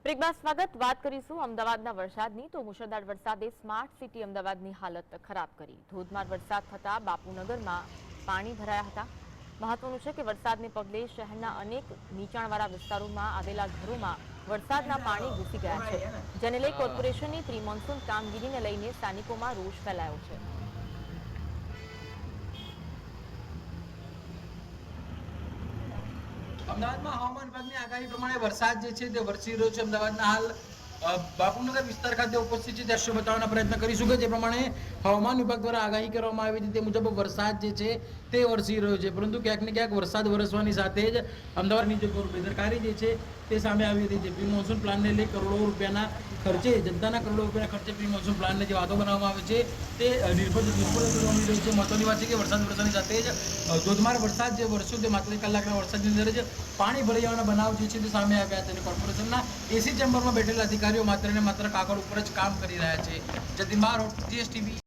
બ્રેકમાં સ્વાગત. વાત કરીશું અમદાવાદના વરસાદની. તો મુશળધાર વરસાદે સ્માર્ટ સિટી અમદાવાદની હાલત ખરાબ કરી. ધોધમાર વરસાદ થતા બાપુનગરમાં પાણી ભરાયા હતા. મહત્વનું છે કે વરસાદને પગલે શહેરના અનેક નીચાણવાળા વિસ્તારોમાં આવેલા ઘરોમાં વરસાદના પાણી ઘૂસી ગયા છે, જેને લઈ કોર્પોરેશનની પ્રી મોન્સૂન કામગીરીને લઈને સ્થાનિકોમાં રોષ ફેલાયો છે. અમદાવાદમાં હવામાન વિભાગની આગાહી પ્રમાણે વરસાદ જે છે તે વરસી રહ્યો છે. અમદાવાદના હાલ બાપુનગર વિસ્તાર ખાતે ઉપસ્થિત છે, દ્રશ્યો બતાવવાનો પ્રયત્ન કરીશું કે જે પ્રમાણે હવામાન વિભાગ દ્વારા આગાહી કરવામાં આવી હતી તે મુજબ વરસાદ જે છે તે વરસી રહ્યો છે. પરંતુ ક્યાંક ને ક્યાંક વરસાદ વરસવાની સાથે જ અમદાવાદની જે બેદરકારી જે છે તે સામે આવી રહી છે. પ્રી મોન્સૂન પ્લાનને લઈ કરોડો રૂપિયાના ખર્ચે, જનતાના કરોડો રૂપિયાના ખર્ચે પ્રી મોન્સૂન પ્લાનને જે વાતો બનાવવામાં આવે છે તે નિર્ભર જોવા મળી રહ્યું છે. મહત્વની વાત છે કે વરસાદ વરસવાની સાથે જ ધોધમાર વરસાદ જે વરસ્યો તે માત્ર 1 કલાકના વરસાદની અંદર જ પાણી ભરાઈ જવાના બનાવ જે છે તે સામે આવ્યા હતા. કોર્પોરેશનના એસી ચેમ્બરમાં બેઠેલા અધિકારીઓ માત્ર ને માત્ર કાગળ ઉપર જ કામ કરી રહ્યા છે. જતીન બારોટ, GSTV.